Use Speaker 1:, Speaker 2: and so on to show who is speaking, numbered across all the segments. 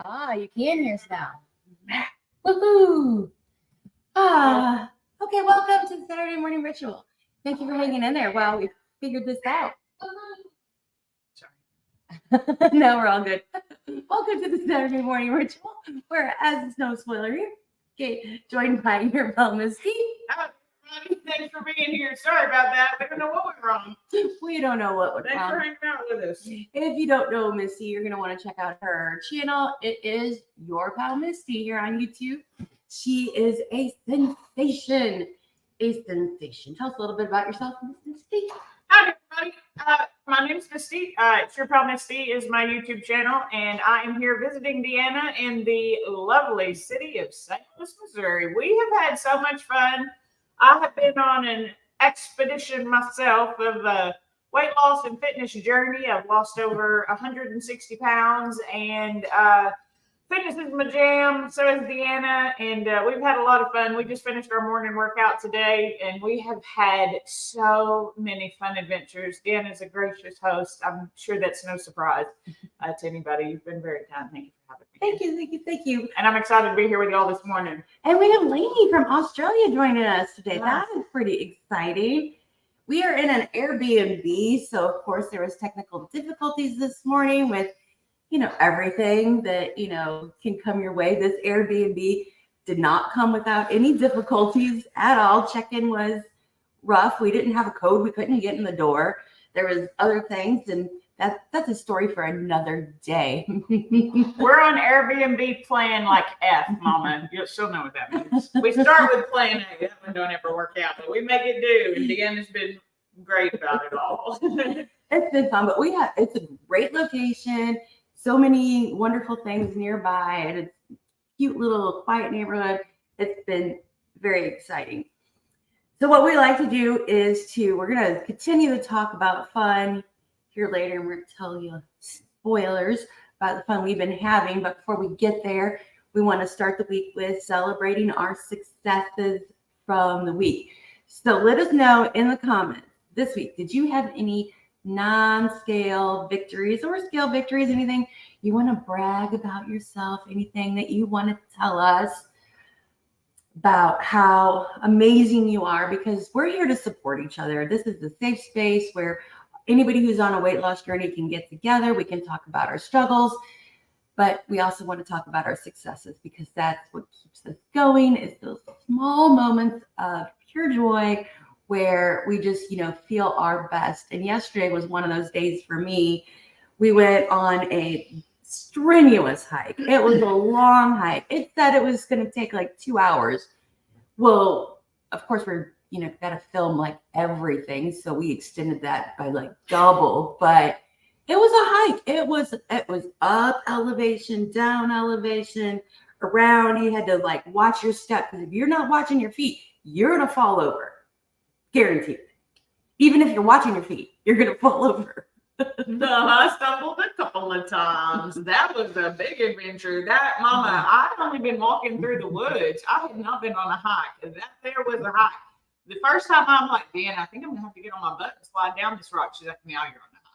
Speaker 1: Ah, you can hear us now. Woohoo! Okay, welcome to the Saturday Morning Ritual. Thank you for hanging in there while we figured this out. Sorry. No, we're all good. Welcome to the Saturday Morning Ritual, where, as it's no spoiler here, okay, joined by your mom, Misty.
Speaker 2: Thanks for being here. Sorry about that. We don't know what went wrong.
Speaker 1: We don't know what went wrong.
Speaker 2: Thanks for hanging out with us.
Speaker 1: If you don't know Misty, you're going to want to check out her channel. It is Your Pal Misty here on YouTube. She is a sensation. A sensation. Tell us a little bit about yourself, Misty.
Speaker 2: Hi, everybody. My name's Misty. It's Your Pal Misty is my YouTube channel, and I am here visiting Deanna in the lovely city of St. Louis, Missouri. We have had so much fun. I have been on an expedition myself of a weight loss and fitness journey. I've lost over 160 pounds, and fitness is my jam. So is Deanna, and we've had a lot of fun. We just finished our morning workout today, and we have had so many fun adventures. Deanna's a gracious host. I'm sure that's no surprise to anybody. You've been very kind. Thank you for having me.
Speaker 1: Thank you.
Speaker 2: And I'm excited to be here with you all this morning.
Speaker 1: And we have Lainey from Australia joining us today.
Speaker 2: Wow.
Speaker 1: That is pretty exciting. We are in an Airbnb, so of course there was technical difficulties this morning with, everything that, can come your way. This Airbnb did not come without any difficulties at all. Check-in was rough. We didn't have a code. We couldn't get in the door. There was other things, and that's a story for another day.
Speaker 2: We're on Airbnb plan like F, Mama. She'll know what that means. We start with plan A. That one don't ever work out, but we make it do. And Deanna's been great about it all.
Speaker 1: It's been fun, but it's a great location. So many wonderful things nearby, and it's a cute little quiet neighborhood. It's been very exciting. So what we like to do is we're going to continue to talk about fun here later, and we're going to tell you spoilers about the fun we've been having. But before we get there, we want to start the week with celebrating our successes from the week. So let us know in the comments this week, did you have any non-scale victories or scale victories? Anything you want to brag about yourself? Anything that you want to tell us about how amazing you are? Because we're here to support each other. This is a safe space where anybody who's on a weight loss journey can get together. We can talk about our struggles, but we also want to talk about our successes, because that's what keeps us going, is those small moments of pure joy where we just, feel our best. And yesterday was one of those days for me. We went on a strenuous hike. It was a long hike. It said it was going to take like 2 hours. Well, of course, we're got to film like everything, so we extended that by like double. But it was a hike. It was up elevation, down elevation, around. You had to like watch your step, because if you're not watching your feet, you're gonna fall over, guaranteed. Even if you're watching your feet, you're gonna fall over.
Speaker 2: No, I stumbled a couple of times. That was a big adventure. That, Mama, I've only been walking through the woods. I have not been on a hike. That there was a hike. The first time I'm like, Dan, I think I'm gonna have to get on my butt and slide down this rock. She's like, now you're on the hike.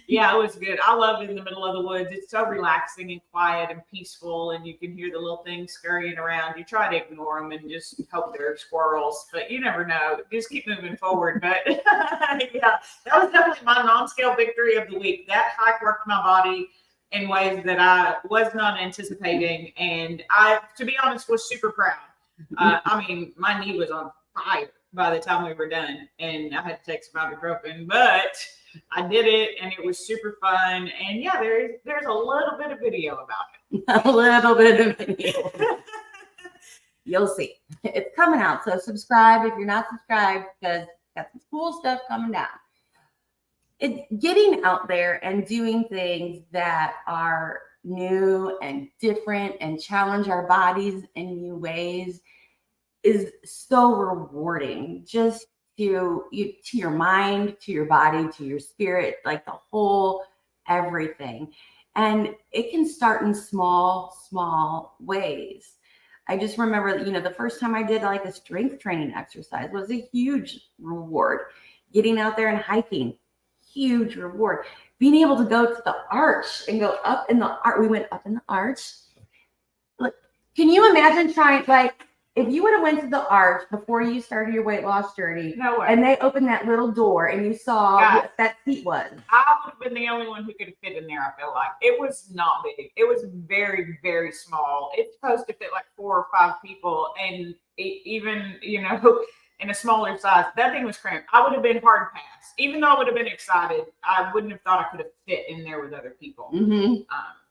Speaker 2: Yeah, it was good. I love it in the middle of the woods. It's so relaxing and quiet and peaceful, and you can hear the little things scurrying around. You try to ignore them and just hope they're squirrels, but you never know. Just keep moving forward. But yeah, that was definitely my non-scale victory of the week. That hike worked my body in ways that I was not anticipating, and I, to be honest, was super proud. I mean, my knee was on fire by the time we were done, and I had to take some ibuprofen, but I did it, and it was super fun. And yeah, there's a little bit of video about it.
Speaker 1: A little bit of video. You'll see. It's coming out, so subscribe if you're not subscribed, because got some cool stuff coming down. It's getting out there and doing things that are new and different and challenge our bodies in new ways is so rewarding, just to your mind, to your body, to your spirit, like the whole everything. And it can start in small ways. I just remember, the first time I did like a strength training exercise was a huge reward. Getting out there and hiking, huge reward. being able to go to the arch and go up in the arch. We went up in the arch. Look, can you imagine trying, like, if you would have went to the arch before you started your weight loss journey,
Speaker 2: No way.
Speaker 1: and they opened that little door and you saw
Speaker 2: God.
Speaker 1: what that seat was?
Speaker 2: I would have been the only one who could have fit in there. I feel like it was not big. It was very, very small. It's supposed to fit like 4 or 5 people, and even in a smaller size, that thing was cramped. I would have been hard pass. Even though I would have been excited, I wouldn't have thought I could have fit in there with other people.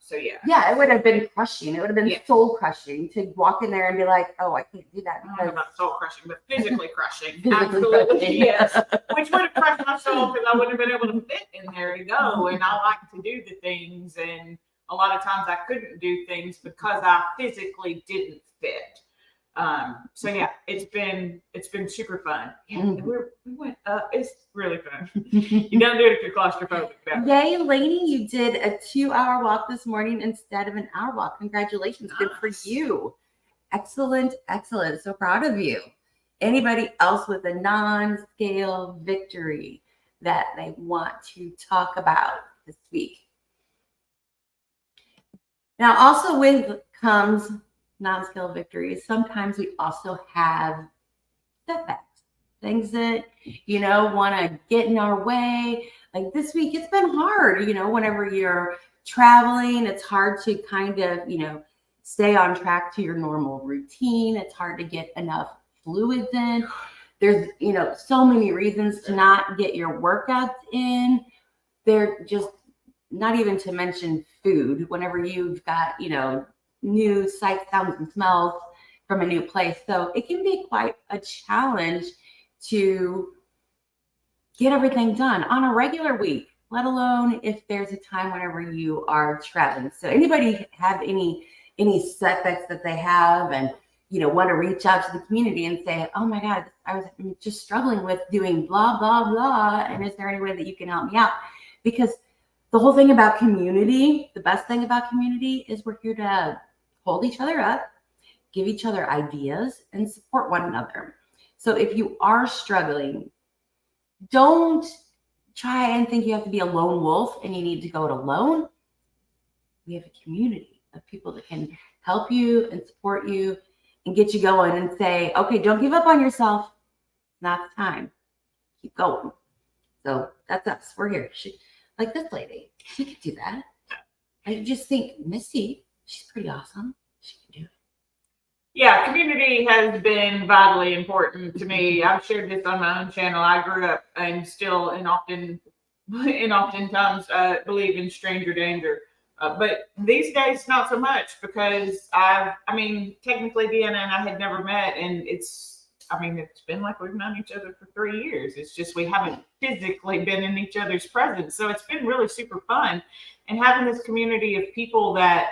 Speaker 2: So yeah.
Speaker 1: Yeah, it would have been crushing. It would have been
Speaker 2: Yeah.
Speaker 1: soul crushing to walk in there and be like, oh, I can't do that
Speaker 2: I don't know
Speaker 1: because
Speaker 2: about soul crushing, but physically crushing.
Speaker 1: physically
Speaker 2: Absolutely,
Speaker 1: crushing.
Speaker 2: yes. Which would have crushed my soul because I wouldn't have been able to fit in there to go. And I like to do the things, and a lot of times I couldn't do things because I physically didn't fit. So yeah, it's been super fun. Yeah, we went up. It's really fun. You don't do it if you're claustrophobic. Though.
Speaker 1: Yay, Lainey, you did a 2-hour walk this morning instead of an hour walk. Congratulations. Good for you. Excellent, excellent. So proud of you. Anybody else with a non-scale victory that they want to talk about this week? Now, also with comes non-scale victories. Sometimes we also have setbacks, things that, want to get in our way. Like this week, it's been hard, whenever you're traveling, it's hard to kind of, stay on track to your normal routine. It's hard to get enough fluids in. There's, so many reasons to not get your workouts in. They're just not even to mention food. Whenever you've got, new sights, sounds, and smells from a new place. So it can be quite a challenge to get everything done on a regular week, let alone if there's a time whenever you are traveling. So anybody have any setbacks that they have and, want to reach out to the community and say, oh my God, I'm just struggling with doing blah, blah, blah. And is there any way that you can help me out? Because the whole thing about community, the best thing about community is we're here to hold each other up, give each other ideas, and support one another. So if you are struggling, don't try and think you have to be a lone wolf and you need to go it alone. We have a community of people that can help you and support you and get you going and say, okay, don't give up on yourself. Not the time. Keep going. So that's us. We're here. Like this lady, she could do that. I just think Missy, she's pretty awesome. She can do it.
Speaker 2: Yeah, community has been vitally important to me. I've shared this on my own channel. I grew up and still and oftentimes believe in stranger danger. But these days, not so much because technically Deanna and I had never met, and it's been like we've known each other for 3 years. It's just we haven't physically been in each other's presence. So it's been really super fun. And having this community of people that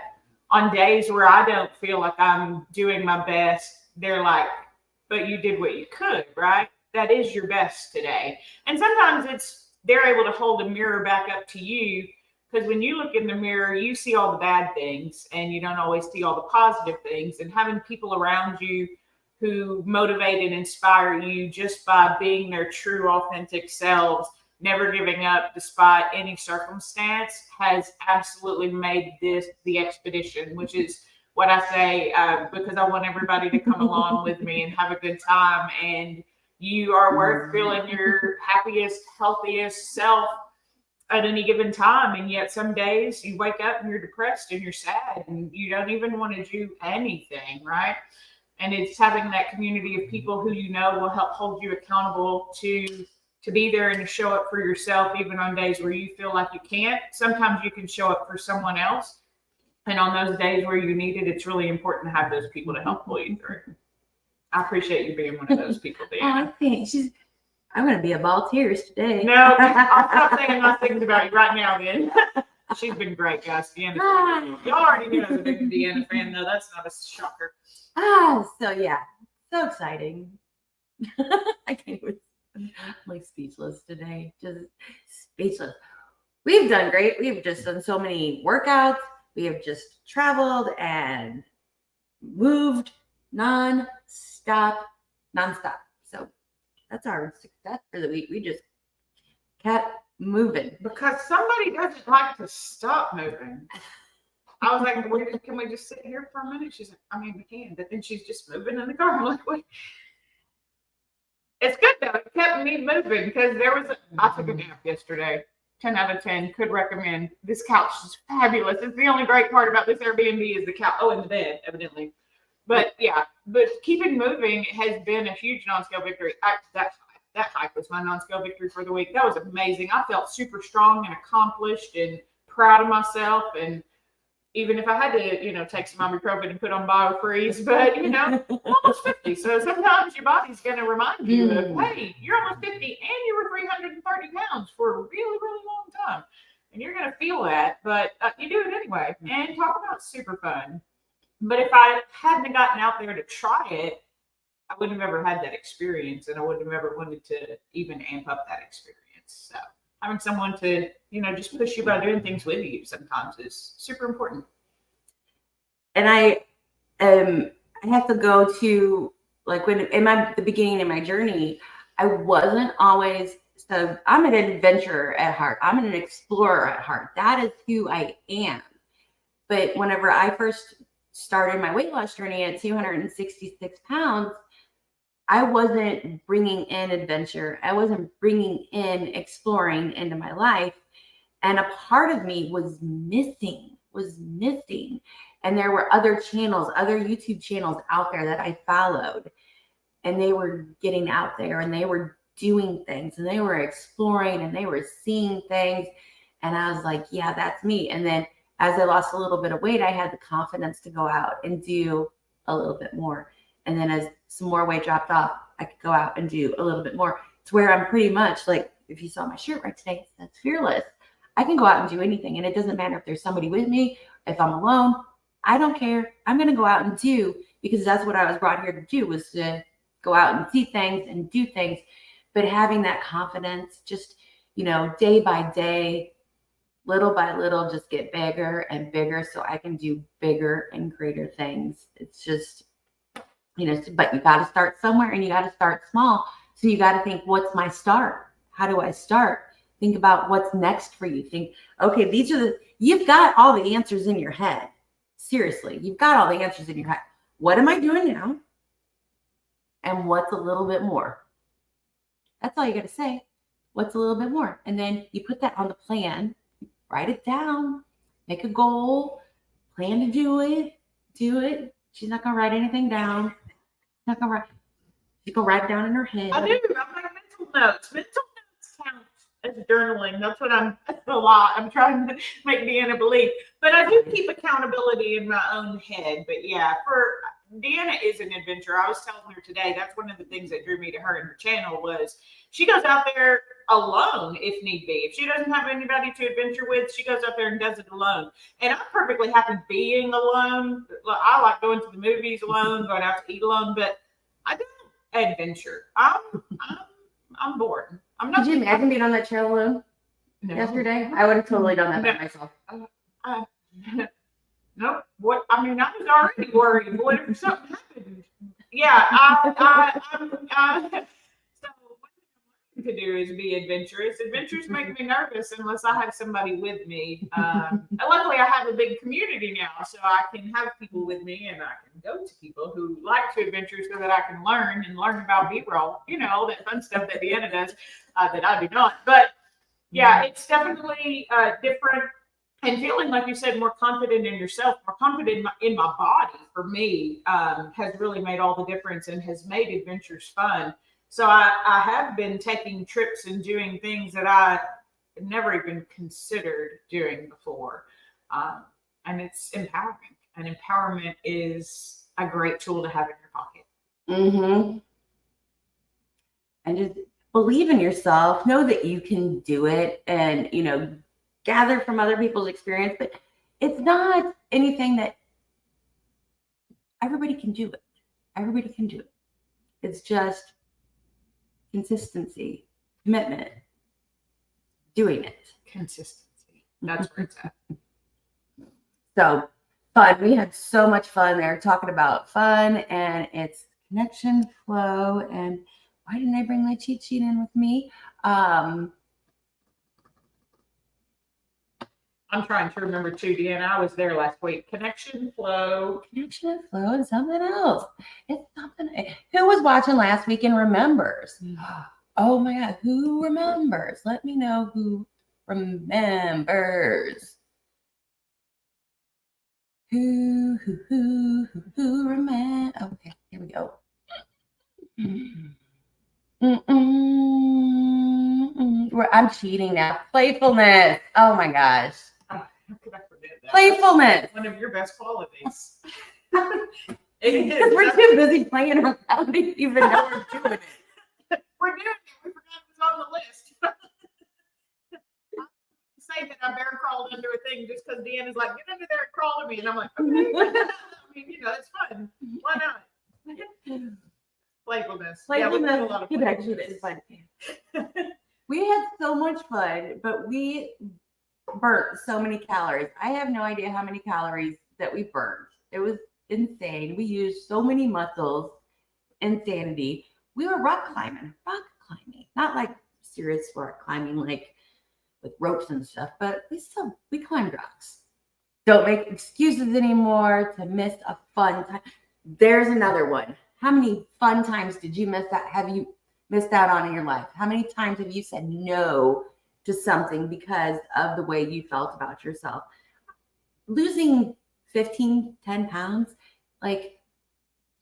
Speaker 2: on days where I don't feel like I'm doing my best, they're like, but you did what you could, right? That is your best today. And sometimes they're able to hold a mirror back up to you. Because when you look in the mirror, you see all the bad things and you don't always see all the positive things. And having people around you who motivate and inspire you just by being their true, authentic selves, never giving up despite any circumstance, has absolutely made this the expedition, which is what I say because I want everybody to come along with me and have a good time. And you are worth feeling your happiest, healthiest self at any given time. And yet some days you wake up and you're depressed and you're sad and you don't even want to do anything, right? And it's having that community of people who will help hold you accountable to be there and to show up for yourself, even on days where you feel like you can't. Sometimes you can show up for someone else. And on those days where you need it, it's really important to have those people to help pull you through. I appreciate you being one of those people, Deanna.
Speaker 1: I'm going to be a ball of tears today.
Speaker 2: No, I'll stop saying nice things about you right now then. She's been great, guys. Deanna. Y'all already knew I was a big Deanna fan, though. That's not a shocker.
Speaker 1: So yeah. So exciting. I can't even, I'm like speechless today. Just speechless. We've done great. We've just done so many workouts. We have just traveled and moved nonstop. So that's our success for the week. We just kept moving.
Speaker 2: Because somebody doesn't like to stop moving. I was like, can we just sit here for a minute? She's like, I mean, we can. But then she's just moving in the car. I'm like, wait. It's good though. It kept me moving because I took a nap yesterday. 10 out of 10. Could recommend. This couch is fabulous. It's the only great part about this Airbnb is the couch. Oh, and the bed, evidently. But yeah, but keeping moving has been a huge non-scale victory. That hike was my non-scale victory for the week. That was amazing. I felt super strong and accomplished and proud of myself. And even if I had to, take some ibuprofen and put on BioFreeze, but I'm almost 50. So sometimes your body's going to remind you of, hey, you're almost 50 and you were 330 pounds for a really, really long time. And you're going to feel that, but you do it anyway. And talk about super fun. But if I hadn't gotten out there to try it, I wouldn't have ever had that experience, and I wouldn't have ever wanted to even amp up that experience. So having someone to, just push you by doing things with you sometimes is super important.
Speaker 1: And I have to go to, like, when in the beginning of my journey, I wasn't always, so I'm an adventurer at heart. I'm an explorer at heart. That is who I am. But whenever I first started my weight loss journey at 266 pounds, I wasn't bringing in adventure. I wasn't bringing in exploring into my life. And a part of me was missing. And there were other channels, other YouTube channels out there that I followed. And they were getting out there and they were doing things and they were exploring and they were seeing things. And I was like, yeah, that's me. And then as I lost a little bit of weight, I had the confidence to go out and do a little bit more. And then as some more weight dropped off, I could go out and do a little bit more. It's where I'm pretty much like, if you saw my shirt right today, that's fearless. I can go out and do anything. And it doesn't matter if there's somebody with me, if I'm alone, I don't care. I'm going to go out and do, because that's what I was brought here to do, was to go out and see things and do things. But having that confidence, just, day by day, little by little, just get bigger and bigger so I can do bigger and greater things. It's just, but you got to start somewhere and you got to start small. So you got to think, what's my start? How do I start? Think about what's next for you. Think, okay, you've got all the answers in your head. Seriously, you've got all the answers in your head. What am I doing now? And what's a little bit more? That's all you got to say. What's a little bit more? And then you put that on the plan, write it down, make a goal, plan to do it. She's not going to write anything down. She's going to write it down in her head.
Speaker 2: I do. I make mental notes. Mental notes count as journaling. That's a lot. I'm trying to make Deanna believe. But I do keep accountability in my own head. But yeah, Deanna is an adventurer. I was telling her today, that's one of the things that drew me to her and her channel was she goes out there alone if need be. If she doesn't have anybody to adventure with, she goes out there and does it alone. And I'm perfectly happy being alone. I like going to the movies alone, going out to eat alone, but I don't adventure. I'm bored. I'm not.
Speaker 1: Could you imagine being on that trail alone yesterday? I would have totally done that by myself.
Speaker 2: Nope. What? I mean, I was already worried. What if something happened? Yeah. So what I'm to do is be adventurous. Adventures make me nervous unless I have somebody with me. Luckily, I have a big community now, so I can have people with me, and I can go to people who like to adventure, so that I can learn about B-roll. All that fun stuff that Deanna does that I do not. But yeah, it's definitely different. And feeling, like you said, more confident in yourself, more confident in my body, for me, has really made all the difference and has made adventures fun. So I have been taking trips and doing things that I never even considered doing before. And it's empowering. And empowerment is a great tool to have in your pocket.
Speaker 1: Mm-hmm. And just believe in yourself. Know that you can do it, and, gather from other people's experience. But it's not anything that everybody can do it. Everybody can do it. It's just consistency, commitment, doing it.
Speaker 2: Consistency. That's where it's at.
Speaker 1: So fun. We had so much fun there talking about fun and its connection, flow, and why didn't I bring my cheat sheet in with me?
Speaker 2: I'm trying to remember too, Deanna. I was there last week. Connection Flow.
Speaker 1: Connection and Flow and something else. It's something. Who was watching last week and remembers? Oh my God, who remembers? Let me know who remembers. Who remember? Okay, here we go. I'm cheating now. Playfulness. Oh my gosh.
Speaker 2: How could I forget that?
Speaker 1: Playfulness.
Speaker 2: One of your best qualities.
Speaker 1: Because we're too busy playing around to even know we're doing it.
Speaker 2: We're doing it. We forgot it was on the list. Say that I bear crawled under a thing just because Deanna's like, get under there and crawl to me. And I'm like, okay. I mean, it's fun. Why not? Playfulness.
Speaker 1: Playfulness.
Speaker 2: Yeah, a lot of
Speaker 1: It actually is fun. We had so much fun, but we burnt so many calories. I have no idea how many calories that we burned. It was insane. We used so many muscles. Insanity. We were rock climbing, not like serious rock climbing, like with ropes and stuff, but we climbed rocks. Don't make excuses anymore to miss a fun time. There's another one. How many fun times did you miss that? Have you missed out on in your life? How many times have you said no to something because of the way you felt about yourself? Losing 10 pounds, like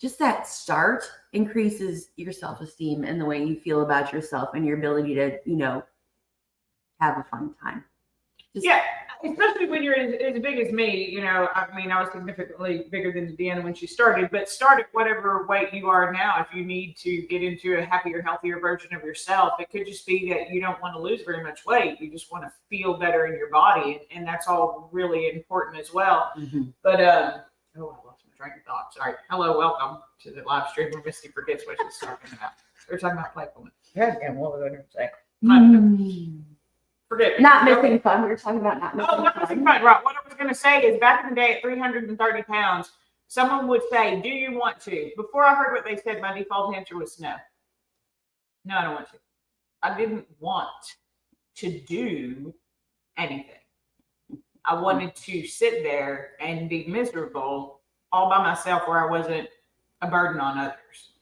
Speaker 1: just that start increases your self-esteem and the way you feel about yourself and your ability to, have a fun time.
Speaker 2: Yeah, especially when you're as big as me. I mean, I was significantly bigger than Deanna when she started, but start at whatever weight you are now. If you need to get into a happier, healthier version of yourself, it could just be that you don't want to lose very much weight. You just want to feel better in your body, and that's all really important as well.
Speaker 1: Mm-hmm.
Speaker 2: But I lost my train of thought. Sorry. Hello, welcome to the live stream where Misty forgets what she's talking about. We're talking about playfulness. Yeah, what was I going to say? Forget it.
Speaker 1: Not missing fun. We were talking about not missing
Speaker 2: not missing fun. Right. What I was going to say is back in the day at 330 pounds, someone would say, do you want to? Before I heard what they said, my default answer was no. No, I don't want to. I didn't want to do anything. I wanted to sit there and be miserable all by myself where I wasn't a burden on others.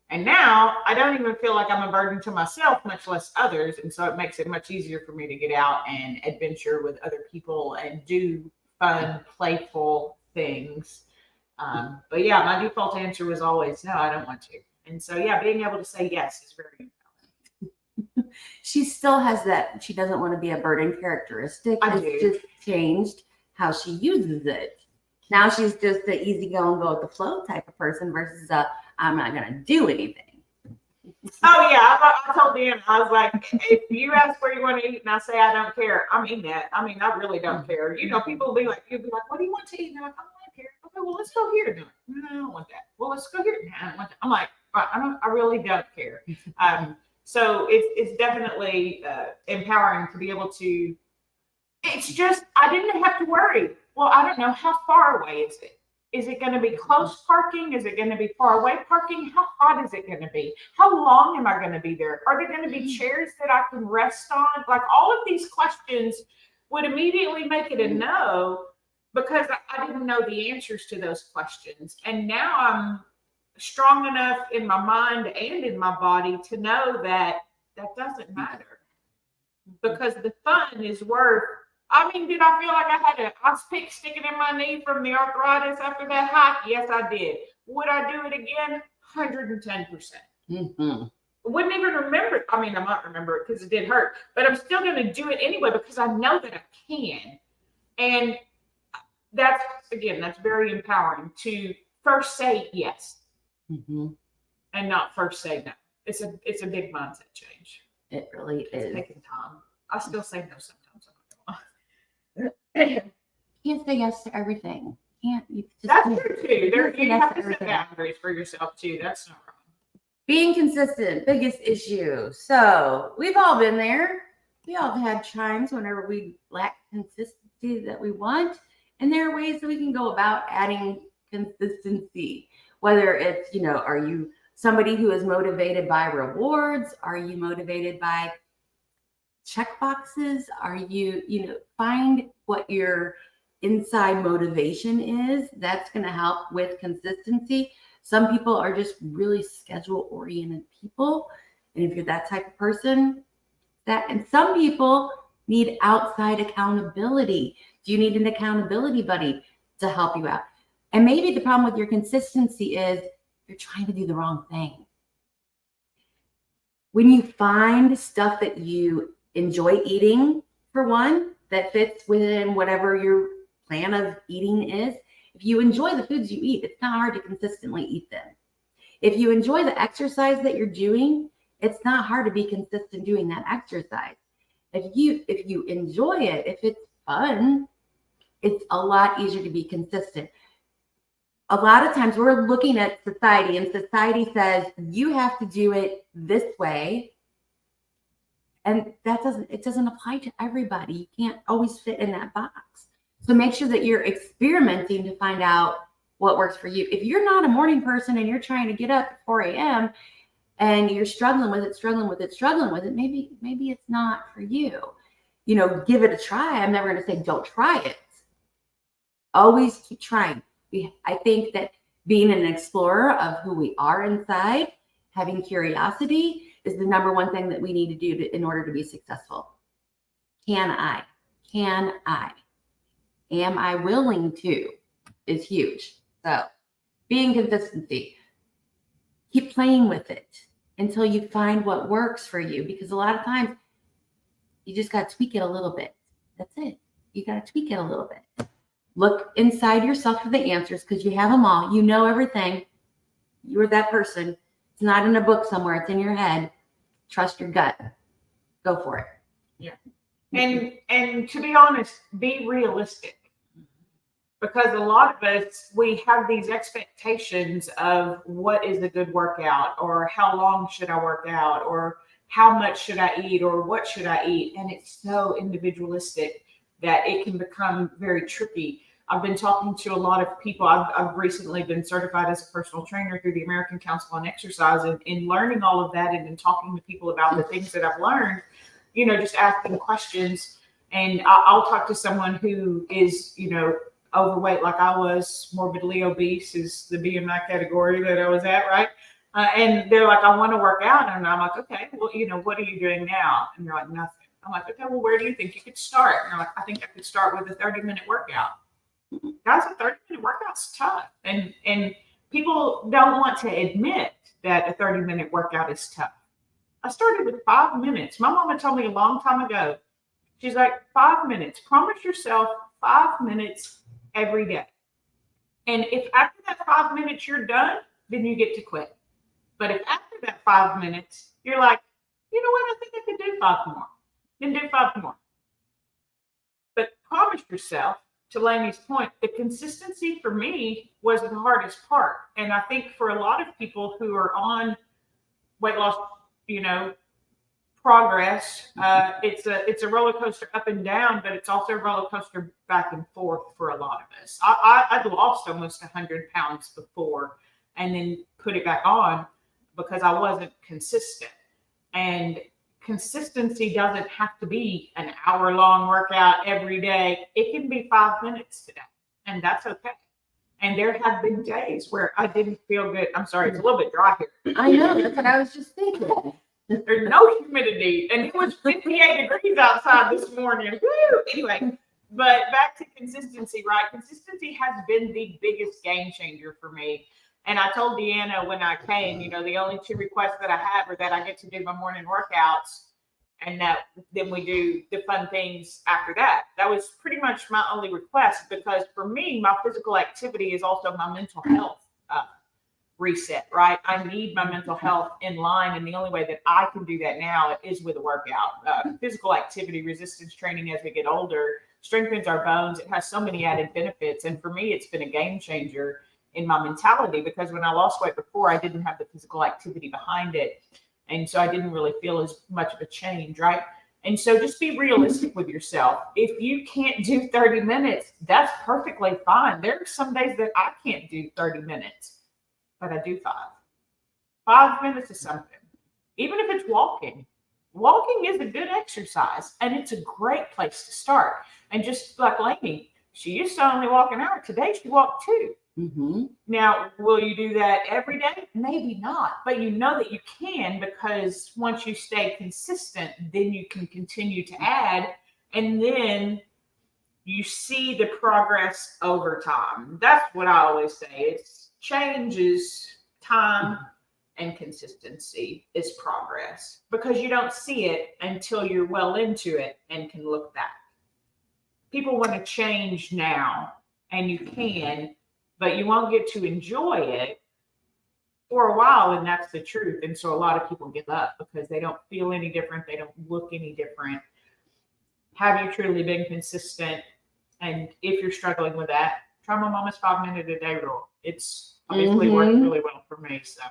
Speaker 2: And now I don't even feel like I'm a burden to myself, much less others. And so it makes it much easier for me to get out and adventure with other people and do fun, playful things. But yeah, my default answer was always, no, I don't want to. And so, yeah, being able to say yes is very important.
Speaker 1: She still has that. She doesn't want to be a burden characteristic. It's just changed how she uses it. Now she's just the easy go and go with the flow type of person versus I'm not going to do anything.
Speaker 2: Oh, yeah. I told Dan, I was like, if you ask where you want to eat and I say I don't care, I mean that. I mean, I really don't care. People will be like, you'll be like, what do you want to eat? And I'm like, I don't care. Okay, well, let's go here. No, I don't want that. Well, let's go here. No, I don't want that. I'm like, I really don't care. So it's definitely empowering to be able to. It's just, I didn't have to worry. Well, I don't know, how far away is it? Is it going to be close parking? Is it going to be far away parking? How hot is it going to be? How long am I going to be there? Are there going to be chairs that I can rest on? Like all of these questions would immediately make it a no because I didn't know the answers to those questions. And now I'm strong enough in my mind and in my body to know that doesn't matter because the fun is worth. I mean, did I feel like I had an ice pick sticking in my knee from the arthritis after that hike? Yes, I did. Would I do it again? 110%.
Speaker 1: Mm-hmm.
Speaker 2: Wouldn't even remember it. I mean, I might remember it because it did hurt, but I'm still going to do it anyway because I know that I can. And that's very empowering to first say yes and not first say no. It's a big mindset change.
Speaker 1: It really is.
Speaker 2: It's taking time. I still say no sometimes.
Speaker 1: Can't say yes to everything.
Speaker 2: That's true too. You have to set boundaries for yourself too. That's not wrong.
Speaker 1: Being consistent, biggest issue. So we've all been there. We all have had times whenever we lack consistency that we want. And there are ways that we can go about adding consistency. Whether it's, are you somebody who is motivated by rewards? Are you motivated by check boxes? Are find what your inside motivation is. That's going to help with consistency. Some people are just really schedule oriented people. And if you're that type of person, and some people need outside accountability. Do you need an accountability buddy to help you out? And maybe the problem with your consistency is you're trying to do the wrong thing. When you find stuff that you enjoy eating, for one, that fits within whatever your plan of eating is, if you enjoy the foods you eat, it's not hard to consistently eat them. If you enjoy the exercise that you're doing, it's not hard to be consistent doing that exercise. If you enjoy it, if it's fun, it's a lot easier to be consistent. A lot of times we're looking at society, and society says you have to do it this way. And it doesn't apply to everybody. You can't always fit in that box. So make sure that you're experimenting to find out what works for you. If you're not a morning person and you're trying to get up at 4 a.m. and you're struggling with it, maybe it's not for you. Give it a try. I'm never going to say don't try it. Always keep trying. I think that being an explorer of who we are inside, having curiosity, is the number one thing that we need to do in order to be successful. Can I? Am I willing to? Is huge. So being consistency, keep playing with it until you find what works for you, because a lot of times you just got to tweak it a little bit. That's it. You got to tweak it a little bit. Look inside yourself for the answers, because you have them all. You know everything. You're that person. It's not in a book somewhere. It's in your head. Trust your gut. Go for it.
Speaker 2: Yeah. And to be honest, be realistic. Because a lot of us, we have these expectations of what is a good workout, or how long should I work out, or how much should I eat, or what should I eat? And it's so individualistic that it can become very tricky. I've been talking to a lot of people. I've recently been certified as a personal trainer through the American Council on Exercise, and in learning all of that and in talking to people about the things that I've learned, just asking questions. And I'll talk to someone who is, overweight like I was. Morbidly obese is the BMI category that I was at, right? And they're like, I want to work out. And I'm like, okay, well, what are you doing now? And they're like, nothing. I'm like, okay, well, where do you think you could start? And they're like, I think I could start with a 30-minute workout. Guys, a 30-minute workout's tough. And people don't want to admit that a 30-minute workout is tough. I started with 5 minutes. My mama told me a long time ago, she's like, 5 minutes. Promise yourself 5 minutes every day. And if after that 5 minutes you're done, then you get to quit. But if after that 5 minutes, you're like, you know what, I think I could do 5 more. Then do 5 more. But promise yourself, to Lainey's point, the consistency for me was the hardest part. And I think for a lot of people who are on weight loss, progress, it's a roller coaster up and down, but it's also a roller coaster back and forth for a lot of us. I'd lost almost 100 pounds before and then put it back on because I wasn't consistent. And consistency doesn't have to be an hour-long workout every day. It can be 5 minutes today, and that's okay. And there have been days where I didn't feel good. I'm sorry, it's a little bit dry here.
Speaker 1: I know, that's what I was just thinking.
Speaker 2: There's no humidity, and it was 58 degrees outside this morning. Woo! Anyway, but back to consistency, right? Consistency has been the biggest game changer for me. And I told Deanna when I came, the only 2 requests that I have are that I get to do my morning workouts, and that then we do the fun things after that. That was pretty much my only request, because for me, my physical activity is also my mental health reset, right? I need my mental health in line, and the only way that I can do that now is with a workout. Physical activity, resistance training as we get older, strengthens our bones. It has so many added benefits, and for me, it's been a game changer in my mentality, because when I lost weight before, I didn't have the physical activity behind it, and so I didn't really feel as much of a change, right? And so just be realistic with yourself. If you can't do 30 minutes, that's perfectly fine. There are some days that I can't do 30 minutes. But I do 5. 5 minutes is something. Even if it's walking, walking is a good exercise and it's a great place to start. And just like Lainey, she used to only walk an hour. Today she walked 2.
Speaker 1: Mm-hmm.
Speaker 2: Now, will you do that every day? Maybe not, but you know that you can, because once you stay consistent, then you can continue to add, and then you see the progress over time. That's what I always say. It's changes, time, and consistency is progress, because you don't see it until you're well into it and can look back. People want to change now, and you can, but you won't get to enjoy it for a while, and that's the truth. And so a lot of people give up because they don't feel any different, they don't look any different. Have you truly been consistent? And if you're struggling with that, try my mama's 5-minute a day rule. It's obviously worked really well for me. So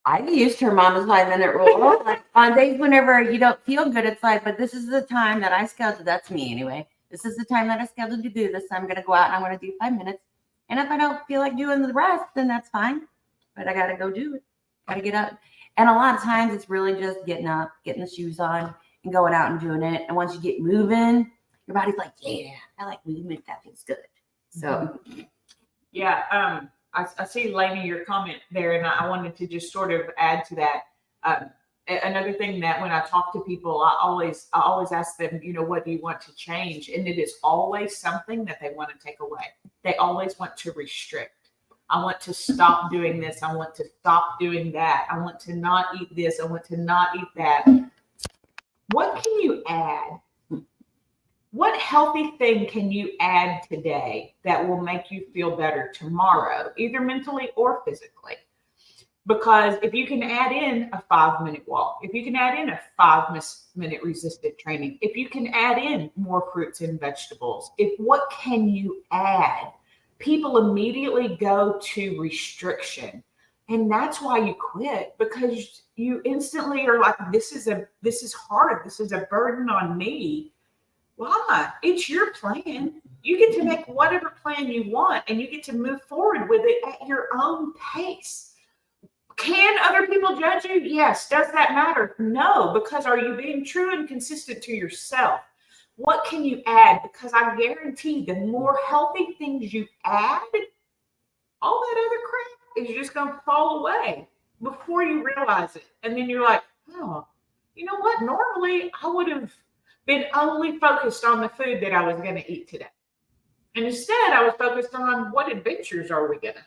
Speaker 1: I used her mama's 5-minute rule. Like on days whenever you don't feel good, it's like, but this is the time that I scheduled. That's me anyway. This is the time that I scheduled to do this. I'm going to go out and I'm going to do 5 minutes. And if I don't feel like doing the rest, then that's fine. But I got to go do it. Got to get up. And a lot of times it's really just getting up, getting the shoes on, and going out and doing it. And once you get moving, your body's like, yeah, I like movement. That feels good. So,
Speaker 2: yeah, I see, Lainey, your comment there, and I wanted to just sort of add to that. Another thing that when I talk to people, I always ask them, what do you want to change? And it is always something that they want to take away. They always want to restrict. I want to stop doing this. I want to stop doing that. I want to not eat this. I want to not eat that. What can you add? What healthy thing can you add today that will make you feel better tomorrow, either mentally or physically? Because if you can add in a 5-minute walk, if you can add in a 5-minute resisted training, if you can add in more fruits and vegetables, what can you add? People immediately go to restriction. And that's why you quit, because you instantly are like, this is hard. This is a burden on me. Why? It's your plan. You get to make whatever plan you want, and you get to move forward with it at your own pace. Can other people judge you? Yes. Does that matter? No, because are you being true and consistent to yourself? What can you add? Because I guarantee the more healthy things you add, all that other crap is just going to fall away before you realize it. And then you're like, oh, you know what? Normally I would have been only focused on the food that I was going to eat today. And instead I was focused on what adventures are we going to have,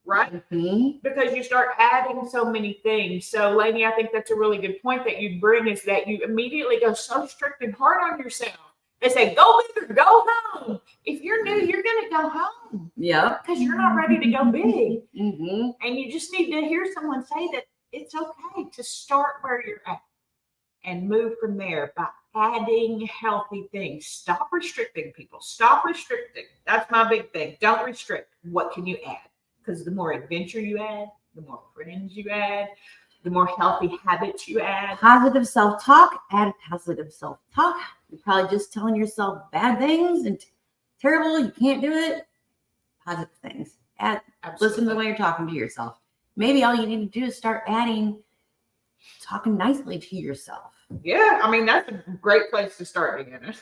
Speaker 2: right? Mm-hmm. Because you start adding so many things. So Lainey, I think that's a really good point that you bring, is that you immediately go so strict and hard on yourself. They say, go big or go home. If you're new, you're going to go home.
Speaker 1: Yeah.
Speaker 2: Because you're not ready to go big.
Speaker 1: Mm-hmm.
Speaker 2: And you just need to hear someone say that it's okay to start where you're at and move from there by adding healthy things. Stop restricting people. Stop restricting. That's my big thing. Don't restrict. What can you add? Because the more adventure you add, the more friends you add, the more healthy habits you add.
Speaker 1: Positive self-talk. Add positive self-talk. You're probably just telling yourself bad things and terrible, you can't do it. Positive things. Listen to the way you're talking to yourself. Maybe all you need to do is start talking nicely to yourself.
Speaker 2: Yeah, I mean, that's a great place to start, Deanna.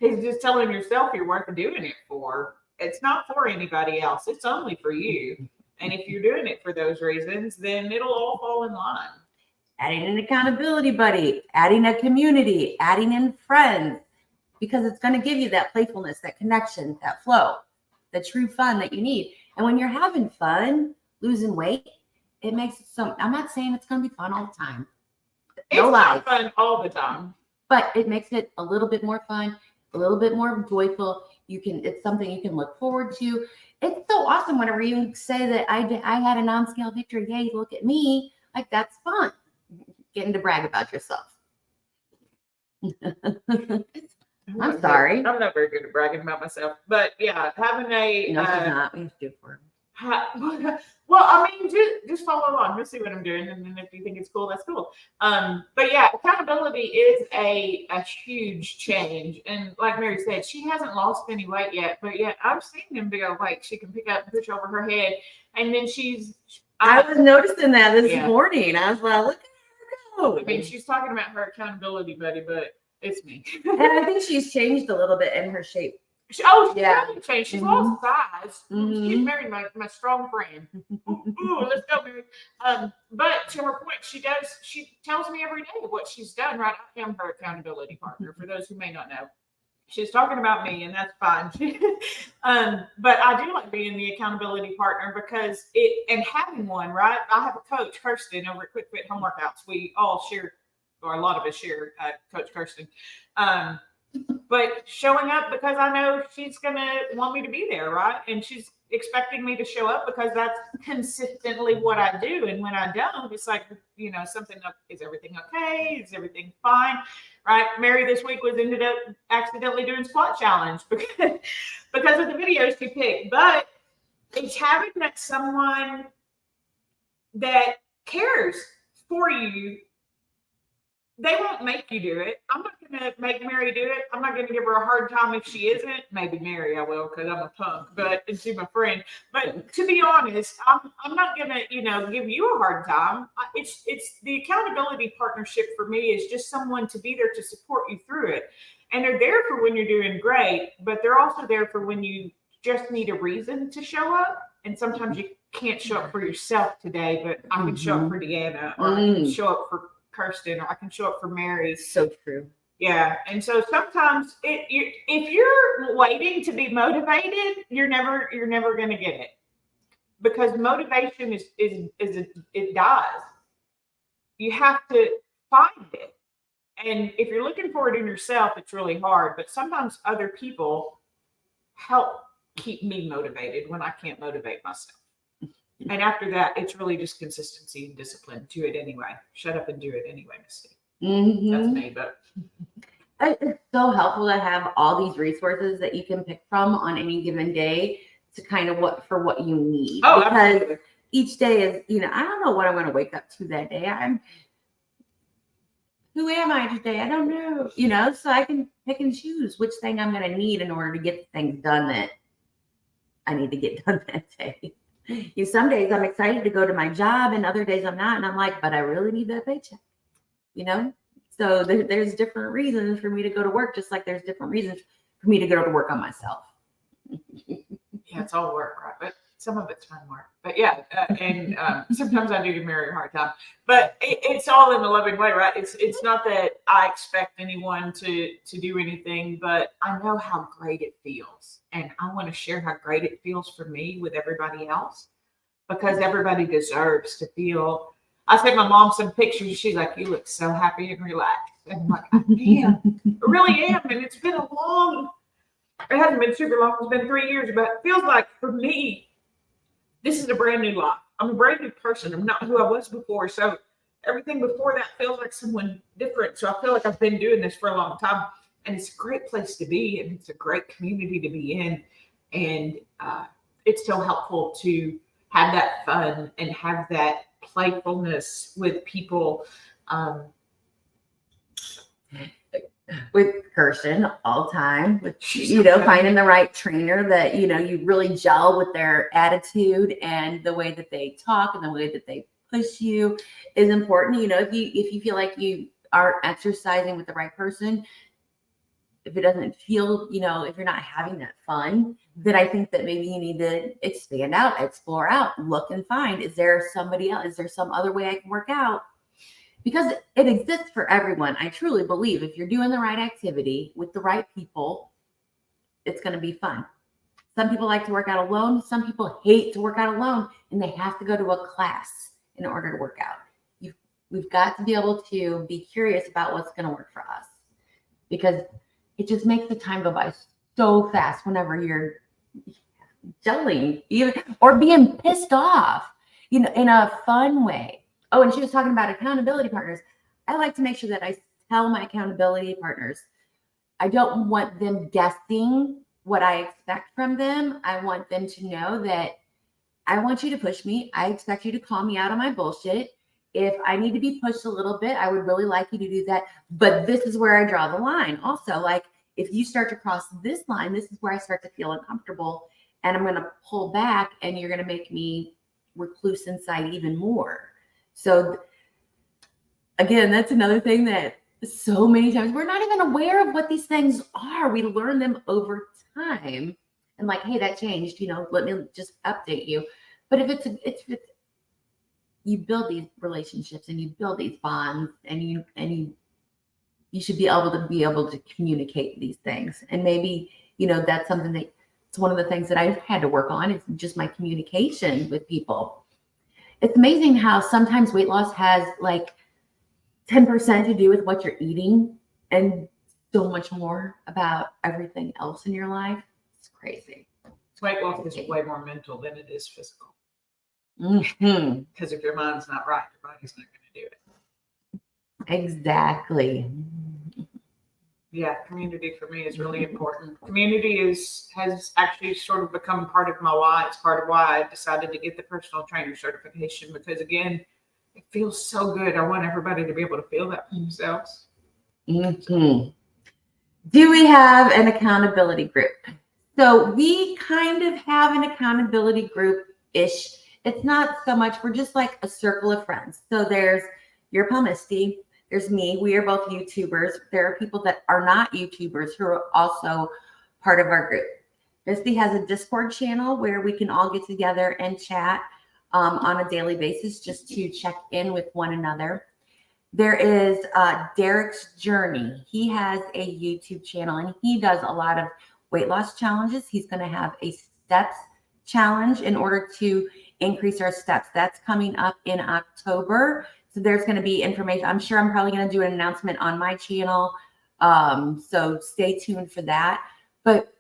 Speaker 2: It's just telling yourself you're worth doing it for. It's not for anybody else. It's only for you. And if you're doing it for those reasons, then it'll all fall in line.
Speaker 1: Adding an accountability buddy, adding a community, adding in friends, because it's going to give you that playfulness, that connection, that flow, the true fun that you need. And when you're having fun, losing weight, it makes it so, I'm not saying it's going to be fun all the time.
Speaker 2: It's not fun all the time.
Speaker 1: But it makes it a little bit more fun, a little bit more joyful. It's something you can look forward to. It's so awesome whenever you say that I had a non-scale victory. Yay, look at me. Like, that's fun. Getting to brag about yourself. I'm sorry.
Speaker 2: I'm not very good at bragging about myself. But yeah, having a...
Speaker 1: No, she's not. We have to do it for her.
Speaker 2: Well, I mean, just follow along. You'll see what I'm doing. And then if you think it's cool, that's cool. But yeah, accountability is a huge change. And like Mary said, she hasn't lost any weight yet. But yet I've seen them go, like, she can pick up and push over her head. And then I was
Speaker 1: noticing that this morning. I was like, look at her No.
Speaker 2: I mean, she's talking about her accountability buddy, but it's me.
Speaker 1: And I think she's changed a little bit in her shape.
Speaker 2: She's
Speaker 1: Yeah.
Speaker 2: really changed. She's
Speaker 1: Mhm.
Speaker 2: lost size. She's
Speaker 1: Mhm.
Speaker 2: married my strong friend. Ooh, let's go, Mary. But to her point, she tells me every day what she's done, right? I am her accountability partner, for those who may not know. She's talking about me, and that's fine. But I do like being the accountability partner because and having one, right? I have a coach, Kirsten, over at Quick Fit Home Workouts. We all share, or a lot of us share, Coach Kirsten. But showing up because I know she's gonna want me to be there, right? And she's expecting me to show up because that's consistently what I do. And when I don't, it's like, something up. Is everything okay? Is everything fine? Right? Mary this week ended up accidentally doing squat challenge because of the videos she picked. But it's having that someone that cares for you. They won't make you do it. I'm not going to make Mary do it. I'm not going to give her a hard time if she isn't. Maybe Mary I will because I'm a punk, and she's my friend. But to be honest, I'm not going to, give you a hard time. It's the accountability partnership for me is just someone to be there to support you through it. And they're there for when you're doing great, but they're also there for when you just need a reason to show up. And sometimes you can't show up for yourself today, but I can show up for Deanna, or I can show up for Kirsten, or I can show up for Mary.
Speaker 1: So true.
Speaker 2: Yeah. And so sometimes if you're waiting to be motivated, you're never going to get it, because motivation it dies. You have to find it. And if you're looking for it in yourself, it's really hard, but sometimes other people help keep me motivated when I can't motivate myself. And after that, it's really just consistency and discipline. Do it anyway. Shut up and do it anyway, Misty.
Speaker 1: Mm-hmm.
Speaker 2: That's me, but
Speaker 1: it's so helpful to have all these resources that you can pick from on any given day to kind of what you need.
Speaker 2: Oh,
Speaker 1: because
Speaker 2: absolutely.
Speaker 1: Each day is, I don't know what I'm going to wake up to that day. Who am I today? I don't know, so I can pick and choose which thing I'm going to need in order to get the things done that I need to get done that day. Some days I'm excited to go to my job, and other days I'm not. And I'm like, but I really need that paycheck, So there's different reasons for me to go to work, just like there's different reasons for me to go to work on myself.
Speaker 2: Yeah, it's all work, right? But some of it's fun work. But yeah, and sometimes I do give Mary a hard time. But it's all in a loving way, right? It's not that I expect anyone to do anything, but I know how great it feels. And I want to share how great it feels for me with everybody else, because everybody deserves to feel. I sent my mom some pictures. She's like, "You look so happy and relaxed." And I'm like, "I am. I really am." And it's been it hasn't been super long. It's been 3 years, but it feels like for me, this is a brand new life. I'm a brand new person. I'm not who I was before. So everything before that feels like someone different. So I feel like I've been doing this for a long time. And it's a great place to be, and it's a great community to be in. And it's so helpful to have that fun and have that playfulness with people.
Speaker 1: With Kirsten all the time, with finding the right trainer that you really gel with their attitude and the way that they talk and the way that they push you is important. If you feel like you aren't exercising with the right person, if it doesn't feel, if you're not having that fun, then I think that maybe you need to expand out, explore out, look and find, is there somebody else? Is there some other way I can work out? Because it exists for everyone. I truly believe if you're doing the right activity with the right people, it's going to be fun. Some people like to work out alone. Some people hate to work out alone, and they have to go to a class in order to work out. We've got to be able to be curious about what's going to work for us, because it just makes the time go by so fast whenever you're gelling or being pissed off, in a fun way. Oh, and she was talking about accountability partners. I like to make sure that I tell my accountability partners, I don't want them guessing what I expect from them. I want them to know that I want you to push me. I expect you to call me out on my bullshit. If I need to be pushed a little bit, I would really like you to do that. But this is where I draw the line. Also, like, if you start to cross this line, this is where I start to feel uncomfortable, and I'm going to pull back, and you're going to make me recluse inside even more. So again, that's another thing that so many times we're not even aware of what these things are. We learn them over time. And like, hey, that changed, let me just update you. But if it's you build these relationships and you build these bonds and you should be able to communicate these things. And maybe, that's something that it's one of the things that I've had to work on is just my communication with people. It's amazing how sometimes weight loss has like 10% to do with what you're eating and so much more about everything else in your life. It's crazy.
Speaker 2: Weight loss is way more mental than it is physical.
Speaker 1: Mm-hmm.
Speaker 2: Because if your mind's not right, your body's not going to do it.
Speaker 1: Exactly.
Speaker 2: Yeah, community for me is really important. Community has actually sort of become part of my why. It's part of why I decided to get the personal trainer certification because, again, it feels so good. I want everybody to be able to feel that for themselves.
Speaker 1: Mm-hmm. Do we have an accountability group? So we kind of have an accountability group-ish. It's not so much, we're just like a circle of friends. So there's your pal Misty, there's me. We are both YouTubers. There are people that are not YouTubers who are also part of our group. Misty has a Discord channel where we can all get together and chat on a daily basis just to check in with one another. There is Derek's Journey. He has a YouTube channel and he does a lot of weight loss challenges. He's going to have a steps challenge in order to increase our steps. That's coming up in October. So there's going to be information. I'm sure I'm probably going to do an announcement on my channel. So stay tuned for that. But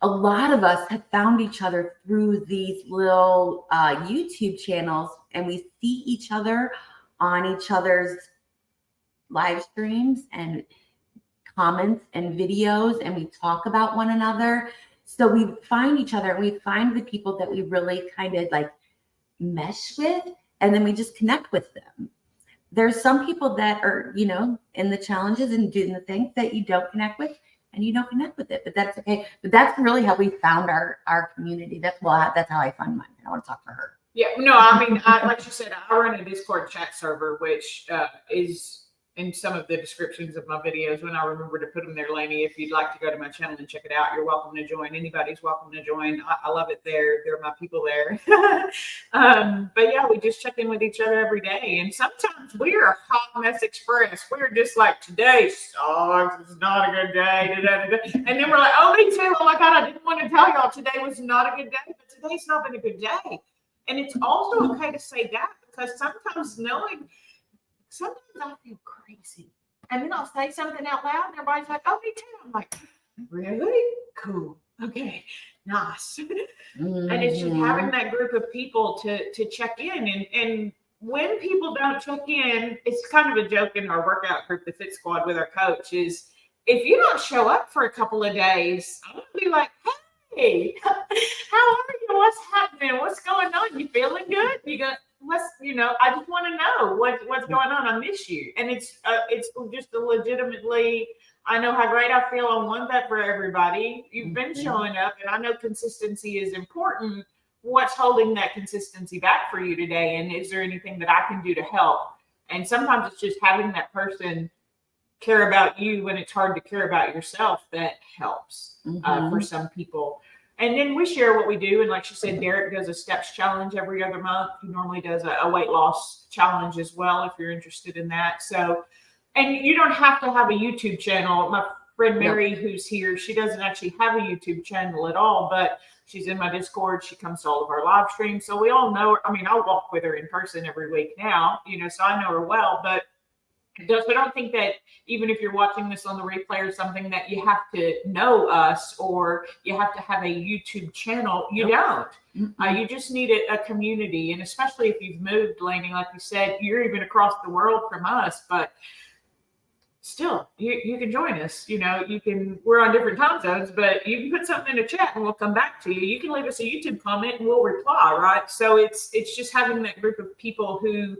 Speaker 1: a lot of us have found each other through these little YouTube channels, and we see each other on each other's live streams and comments and videos, and we talk about one another. So we find each other and we find the people that we really kind of like mesh with, and then we just connect with them. There's some people that are, in the challenges and doing the things that you don't connect with, and you don't connect with it, but that's okay. But that's really how we found our community. That's how I found mine. I want to talk to her.
Speaker 2: Yeah, no, I mean, like you said, I run a Discord chat server, which is in some of the descriptions of my videos. When I remember to put them there, Lainey, if you'd like to go to my channel and check it out, you're welcome to join. Anybody's welcome to join. I love it there. There are my people there. But yeah, we just check in with each other every day. And sometimes we're a hot mess express. We're just like, today sucks. It's not a good day. And then we're like, oh, me too. Oh my God, I didn't want to tell y'all today was not a good day, but today's not been a good day. And it's also okay to say that because sometimes I feel crazy. And then I'll say something out loud and everybody's like, oh, me too. I'm like, really? Cool. Okay. Nice. Mm-hmm. And it's just having that group of people to check in. And when people don't check in, it's kind of a joke in our workout group, the Fit Squad with our coach, is if you don't show up for a couple of days, I'm going to be like, hey, how are you? What's happening? What's going on? You feeling good? I just want to know what's going on. I miss you. And it's just a legitimately, I know how great I feel. I want that for everybody. You've been showing up, and I know consistency is important. What's holding that consistency back for you today? And is there anything that I can do to help? And sometimes it's just having that person care about you when it's hard to care about yourself that helps for some people. And then we share what we do. And like she said, Derek does a steps challenge every other month. He normally does a weight loss challenge as well, if you're interested in that. So, and you don't have to have a YouTube channel. My friend Mary, who's here, she doesn't actually have a YouTube channel at all, but she's in my Discord. She comes to all of our live streams. So we all know her. I mean, I walk with her in person every week now, so I know her well, but so I don't think that even if you're watching this on the replay or something that you have to know us or you have to have a YouTube channel. You don't. You just need a community. And especially if you've moved, Lainey, like you said, you're even across the world from us, but still, you can join us. We're on different time zones, but you can put something in the chat and we'll come back to you. You can leave us a YouTube comment and we'll reply, right? So it's just having that group of people who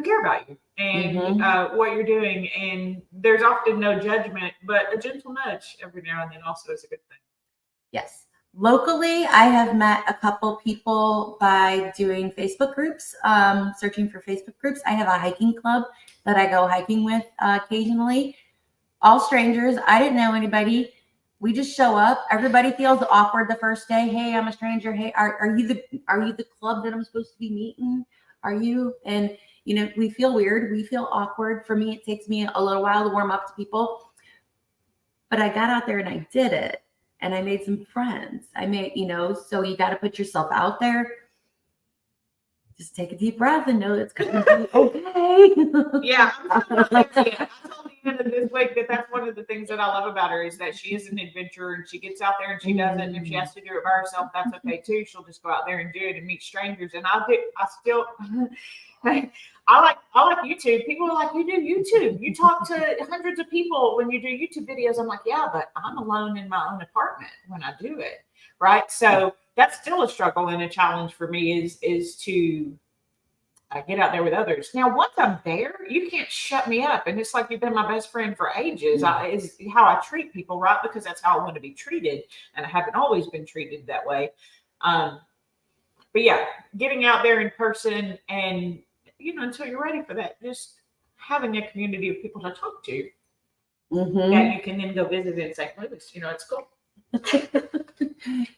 Speaker 2: care about you and what you're doing. And there's often no judgment, but a gentle nudge every now and then also is a good thing.
Speaker 1: Yes. Locally, I have met a couple people by doing Facebook groups, searching for Facebook groups. I have a hiking club that I go hiking with occasionally. All strangers. I didn't know anybody. We just show up. Everybody feels awkward the first day. Hey, I'm a stranger. Hey, are you the club that I'm supposed to be meeting? Are you? And we feel weird. We feel awkward. For me, it takes me a little while to warm up to people. But I got out there and I did it. And I made some friends. So you got to put yourself out there. Just take a deep breath and know it's going to be okay.
Speaker 2: Yeah, I'm still not there yet. I told Deanna this week that that's one of the things that I love about her is that she is an adventurer and she gets out there and she does it. And if she has to do it by herself, that's okay too. She'll just go out there and do it and meet strangers. And I still, I like YouTube. People are like, you do YouTube. You talk to hundreds of people when you do YouTube videos. I'm like, yeah, but I'm alone in my own apartment when I do it. Right. So that's still a struggle and a challenge for me is to get out there with others. Now, once I'm there, you can't shut me up. And it's like you've been my best friend for ages. Is how I treat people, right? Because that's how I want to be treated. And I haven't always been treated that way. But yeah, getting out there in person and, until you're ready for that, just having a community of people to talk to that you can then go visit in St. Louis. It's cool.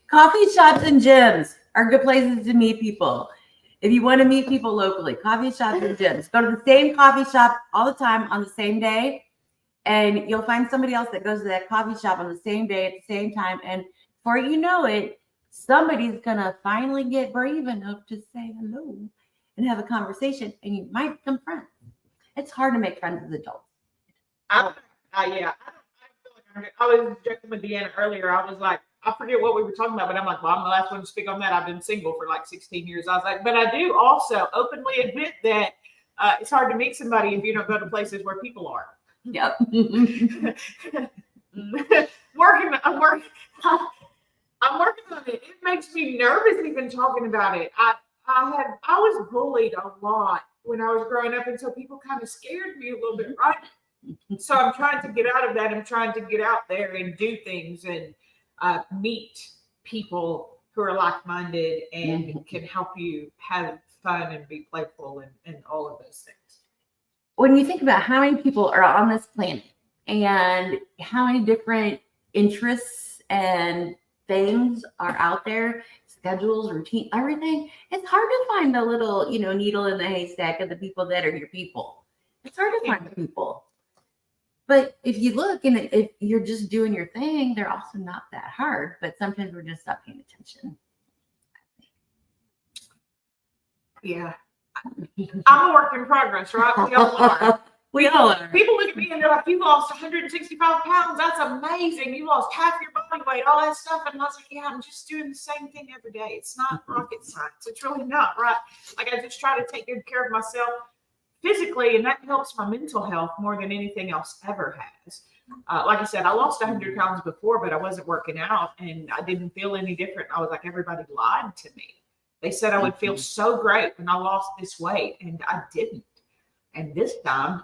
Speaker 1: Coffee shops and gyms are good places to meet people. If you want to meet people locally, coffee shops and gyms. Go to the same coffee shop all the time on the same day, and you'll find somebody else that goes to that coffee shop on the same day at the same time. And before you know it, somebody's going to finally get brave enough to say hello and have a conversation, and you might become friends. It's hard to make friends as adults.
Speaker 2: I was joking with Deanna earlier. I was like, I forget what we were talking about, but I'm like, well, I'm the last one to speak on that. I've been single for like 16 years. I was like, but I do also openly admit that it's hard to meet somebody if you don't go to places where people are.
Speaker 1: Yep.
Speaker 2: I'm working on it. It makes me nervous even talking about it. I was bullied a lot when I was growing up, and so people kind of scared me a little bit, right? So I'm trying to get out of that. I'm trying to get out there and do things and meet people who are like-minded and can help you have fun and be playful and all of those things.
Speaker 1: When you think about how many people are on this planet and how many different interests and things are out there, schedules, routine, everything, it's hard to find the little, needle in the haystack of the people that are your people. It's hard to find the people. But if you look and if you're just doing your thing, they're also not that hard. But sometimes we're just not paying attention.
Speaker 2: Yeah. I'm a work in progress, right? We all are.
Speaker 1: We all are.
Speaker 2: People look at me and they're like, you lost 165 pounds. That's amazing. You lost half your body weight, all that stuff. And I was like, yeah, I'm just doing the same thing every day. It's not rocket science. It's really not, right? Like, I just try to take good care of myself physically, and that helps my mental health more than anything else ever has. Like I said, I lost 100 pounds before, but I wasn't working out and I didn't feel any different. I was like, everybody lied to me. They said I would feel so great when I lost this weight, and I didn't. And this time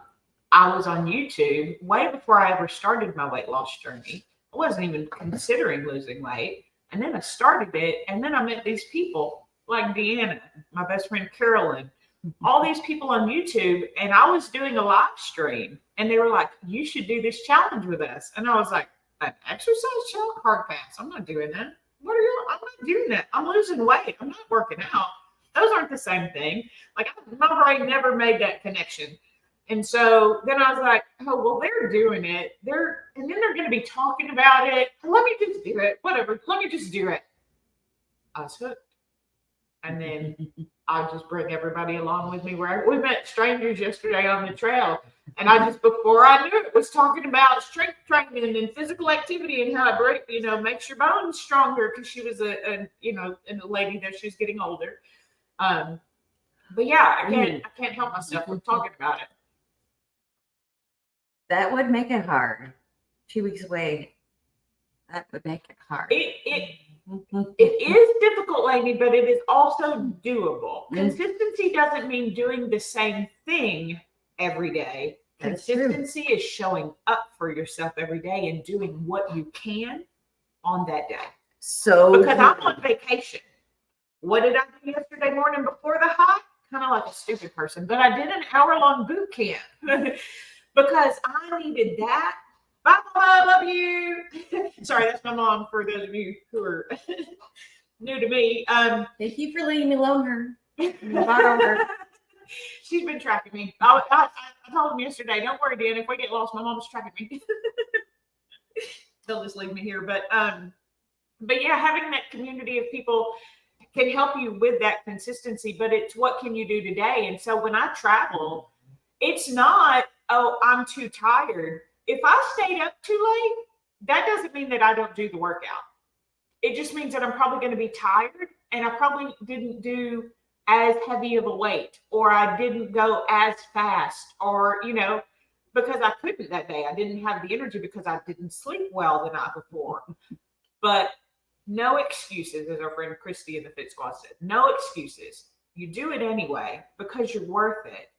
Speaker 2: I was on YouTube way before I ever started my weight loss journey. I wasn't even considering losing weight. And then I started it, and then I met these people like Deanna, my best friend Carolyn, all these people on YouTube, and I was doing a live stream, and they were like, you should do this challenge with us. And I was like, an exercise challenge? Hard pass. I'm not doing that. I'm not doing that. I'm losing weight. I'm not working out. Those aren't the same thing. Like, my brain never made that connection. And so then I was like, oh, well, they're doing it. And then they're going to be talking about it. Let me just do it. Whatever. Let me just do it. I was hooked. And then I just bring everybody along with me. We met strangers yesterday on the trail, and I just, before I knew it, was talking about strength training and physical activity and how it makes your bones stronger, because she was a lady that she's getting older. But yeah, I can't help myself from talking about it.
Speaker 1: That would make it hard. 2 weeks away. That would make it hard.
Speaker 2: It is difficult, Lainey, but it is also doable. Consistency doesn't mean doing the same thing every day. Consistency is showing up for yourself every day and doing what you can on that day.
Speaker 1: So
Speaker 2: because I'm on vacation. What did I do yesterday morning before the hike? Kind of like a stupid person, but I did an hour-long boot camp because I needed that. Bye, Mama, I love you. Sorry, that's my mom for those of you who are new to me.
Speaker 1: thank you for letting me loan her.
Speaker 2: She's been tracking me. I told him yesterday, don't worry, Dan, if we get lost, my mom's tracking me. They'll just leave me here. But yeah, having that community of people can help you with that consistency, but it's what can you do today? And so when I travel, it's not, oh, I'm too tired. If I stayed up too late, that doesn't mean that I don't do the workout. It just means that I'm probably going to be tired and I probably didn't do as heavy of a weight, or I didn't go as fast, or, because I couldn't that day. I didn't have the energy because I didn't sleep well the night before. But no excuses, as our friend Christy in the Fit Squad said. No excuses. You do it anyway because you're worth it.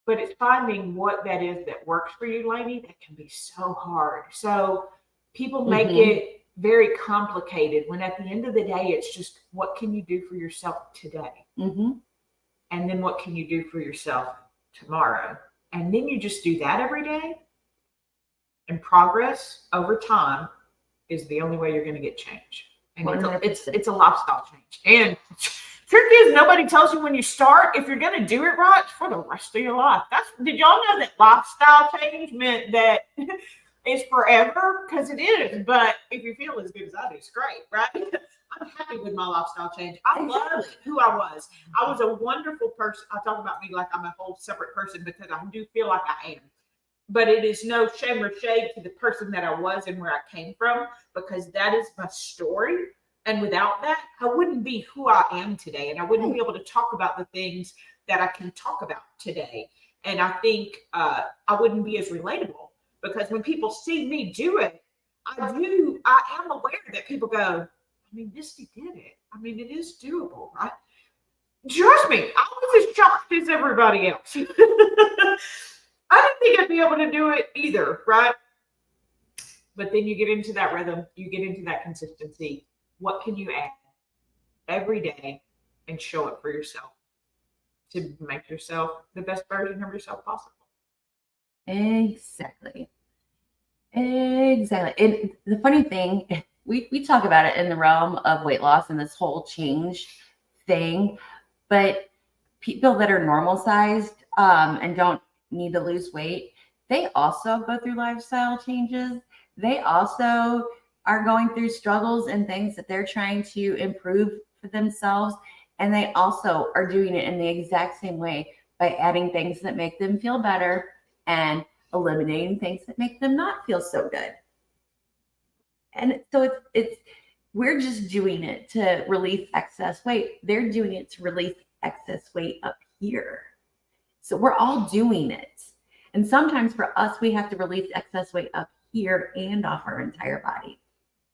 Speaker 2: But it's finding what that is that works for you, Lainey, that can be so hard. So people make it very complicated when at the end of the day, it's just what can you do for yourself today? And then what can you do for yourself tomorrow? And then you just do that every day. And progress over time is the only way you're going to get change. And it's a lifestyle change. And trick is nobody tells you when you start, if you're going to do it right for the rest of your life. Did y'all know that lifestyle change meant that it's forever? Because it is. But if you feel as good as I do, it's great, right? I'm happy with my lifestyle change. I love who I was. I was a wonderful person. I talk about me like I'm a whole separate person because I do feel like I am. But it is no shame or shade to the person that I was and where I came from, because that is my story. And without that, I wouldn't be who I am today. And I wouldn't be able to talk about the things that I can talk about today. And I think I wouldn't be as relatable, because when people see me do it, I am aware that people go, I mean, Misty did it. I mean, it is doable, right? Trust me, I was as shocked as everybody else. I didn't think I'd be able to do it either, right? But then you get into that rhythm, you get into that consistency. What can you add every day and show it for yourself to make yourself the best version of yourself possible?
Speaker 1: Exactly. And the funny thing, we talk about it in the realm of weight loss and this whole change thing, but people that are normal sized and don't need to lose weight, they also go through lifestyle changes. They also are going through struggles and things that they're trying to improve for themselves. And they also are doing it in the exact same way by adding things that make them feel better and eliminating things that make them not feel so good. And so we're just doing it to release excess weight. They're doing it to release excess weight up here. So we're all doing it. And sometimes for us, we have to release excess weight up here and off our entire body.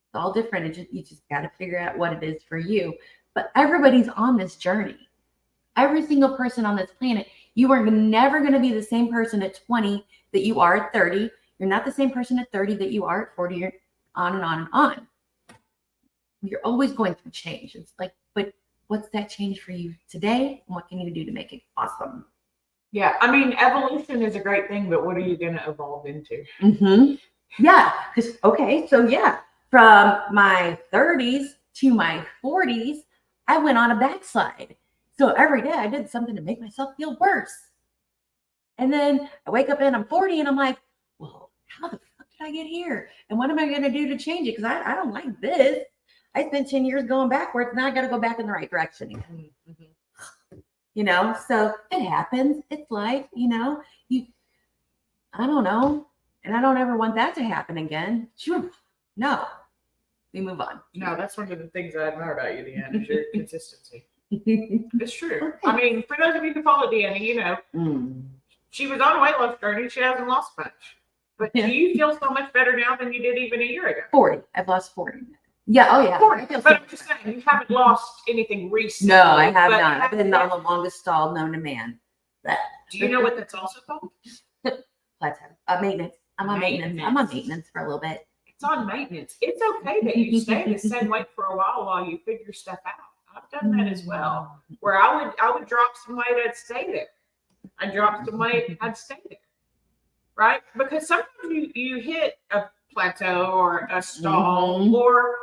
Speaker 1: It's all different. You just got to figure out what it is for you. But everybody's on this journey. Every single person on this planet, you are never going to be the same person at 20 that you are at 30. You're not the same person at 30 that you are at 40. You're on and on and on. You're always going through change. It's like, but what's that change for you today? And what can you do to make it awesome?
Speaker 2: Yeah, I mean, evolution is a great thing, but what are you going to evolve into?
Speaker 1: Yeah, because, from my 30s to my 40s, I went on a backslide. So every day I did something to make myself feel worse. And then I wake up and I'm 40 and I'm like, well, how the fuck did I get here? And what am I going to do to change it? Because I don't like this. I spent 10 years going backwards. Now I got to go back in the right direction again. So it happens. It's life, I don't know. And I don't ever want that to happen again. Sure. No, we move on.
Speaker 2: No, that's one of the things I admire about you, Deanna, is your consistency. It's true. I mean, for those of you who follow Deanna, she was on a weight loss journey. She hasn't lost much. But do you feel so much better now than you did even a year ago?
Speaker 1: 40. I've lost 40. Yeah. Oh, yeah.
Speaker 2: 40. But I'm just saying, you haven't lost anything recently.
Speaker 1: No, I have not. I've been on the longest stall known to man.
Speaker 2: Do you know what that's also called?
Speaker 1: Plateau. Maintenance. I'm on maintenance for a little bit.
Speaker 2: It's on maintenance. It's okay that you stay the same weight for a while you figure stuff out. I've done that as well, where I would drop some weight, I'd stay there. I dropped some weight, I'd stay there. Right? Because sometimes you hit a plateau or a stall, or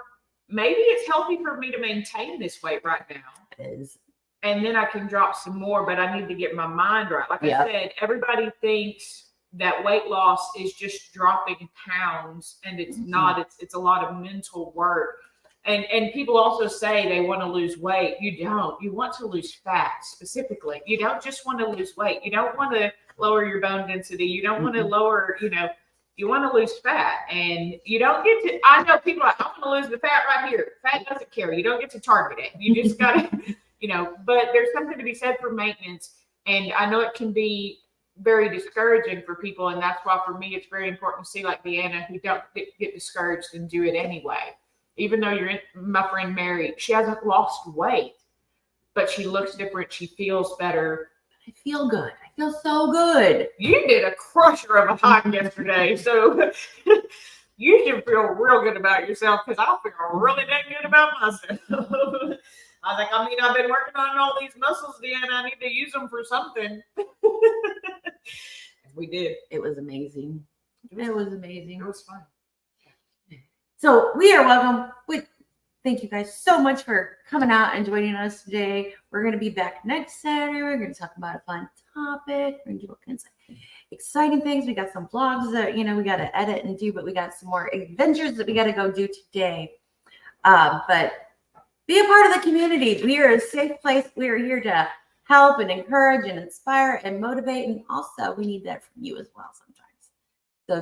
Speaker 2: maybe it's healthy for me to maintain this weight right now.
Speaker 1: It is.
Speaker 2: And then I can drop some more, but I need to get my mind right. Like I said, everybody thinks that weight loss is just dropping pounds, and it's not. It's a lot of mental work. And people also say they want to lose weight. You don't. You want to lose fat specifically. You don't just want to lose weight. You don't want to lower your bone density. You don't want to lower, you want to lose fat. And you don't get to, I know people are like, I want to lose the fat right here. Fat doesn't care. You don't get to target it. You just got to, but there's something to be said for maintenance. And I know it can be very discouraging for people. And that's why for me, it's very important to see like Deanna, who don't get discouraged and do it anyway. Even though my friend Mary, she hasn't lost weight, but she looks different. She feels better.
Speaker 1: I feel good. I feel so good.
Speaker 2: You did a crusher of a hike yesterday, so you should feel real good about yourself, because I feel really dang good about myself. I think, I've been working on all these muscles, Deanna. I need to use them for something. We did.
Speaker 1: It was amazing. It was amazing.
Speaker 2: It was fun.
Speaker 1: So we are welcome. Thank you guys so much for coming out and joining us today. We're going to be back next Saturday. We're going to talk about a fun topic. We're going to do all kinds of exciting things. We got some vlogs that, we got to edit and do, but we got some more adventures that we got to go do today. But be a part of the community. We are a safe place. We are here to help and encourage and inspire and motivate. And also we need that from you as well sometimes. So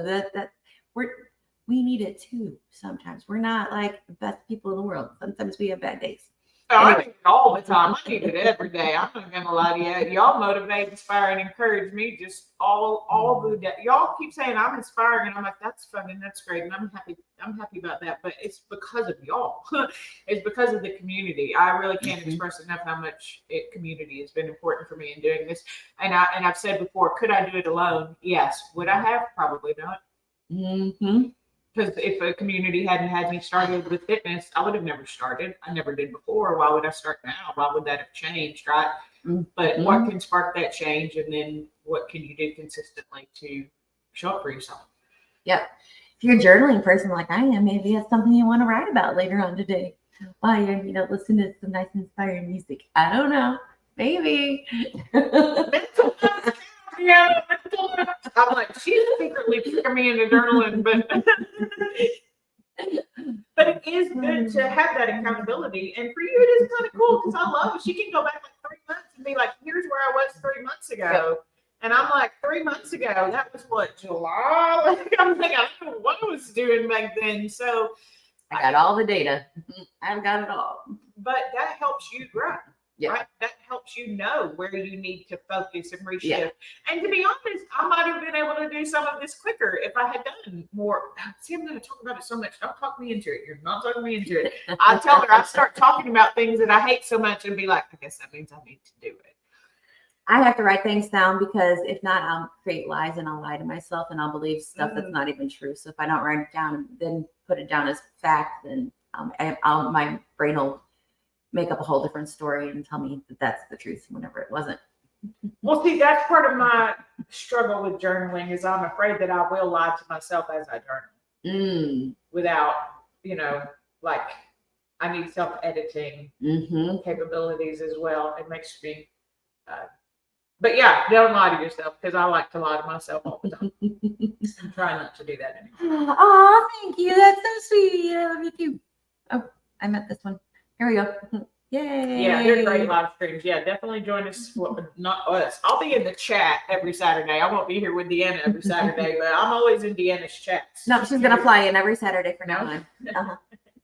Speaker 1: we need it too sometimes. We're not like the best people in the world. Sometimes we have bad days.
Speaker 2: I need it all the time. I need it every day. I'm not gonna lie to you. Y'all motivate, inspire, and encourage me just all the day. Y'all keep saying I'm inspiring, and I'm like, that's fun and that's great, and I'm happy about that. But it's because of y'all. It's because of the community. I really can't express enough how much community has been important for me in doing this. And I've said before, could I do it alone? Yes. Would I have? Probably not. Because if a community hadn't had me started with fitness, I would have never started. I never did before. Why would I start now? Why would that have changed, right? But what can spark that change? And then what can you do consistently to show up for yourself?
Speaker 1: Yep. If you're a journaling person like I am, maybe it's something you want to write about later on today while you're, listen to some nice inspiring music. I don't know. Maybe.
Speaker 2: Yeah, I'm like, she's secretly tricking me into journaling, but it is good to have that accountability. And for you, it is kind of cool, because I love it. She can go back like 3 months and be like, here's where I was 3 months ago. And I'm like, 3 months ago, that was what, July? I'm like, I don't know what I was doing back then. So
Speaker 1: I got all the data. I've got it all.
Speaker 2: But that helps you grow.
Speaker 1: Yeah.
Speaker 2: Right? That helps you know where you need to focus and reshift. Yeah. And to be honest, I might have been able to do some of this quicker if I had done more. See, I'm going to talk about it so much. Don't talk me into it. You're not talking me into it. I tell her, I start talking about things that I hate so much and be like, I guess that means I need to do it.
Speaker 1: I have to write things down, because if not, I'll create lies and I'll lie to myself and I'll believe stuff that's not even true. So if I don't write it down and then put it down as fact, then my brain will make up a whole different story and tell me that that's the truth whenever it wasn't.
Speaker 2: Well, see, that's part of my struggle with journaling, is I'm afraid that I will lie to myself as I journal without, like, I need self-editing capabilities as well. It makes me, but yeah, don't lie to yourself, because I like to lie to myself all the time. I'm trying not to do that anymore.
Speaker 1: Oh, thank you. That's so sweet. I love you too. Oh, I met this one. Here we go. Yay.
Speaker 2: Yeah, they're great live streams. Yeah, definitely join us. Well, not us. I'll be in the chat every Saturday. I won't be here with Deanna every Saturday, but I'm always in Deanna's chats.
Speaker 1: No, she's going to fly in every Saturday from now on.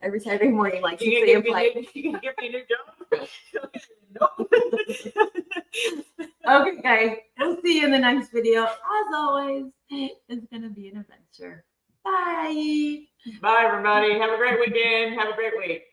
Speaker 1: Every Saturday morning, like she's saying flight.
Speaker 2: You can give me a new job? Nope.
Speaker 1: Okay, guys. We'll see you in the next video. As always, it's going to be an adventure. Bye.
Speaker 2: Bye, everybody. Have a great weekend. Have a great week.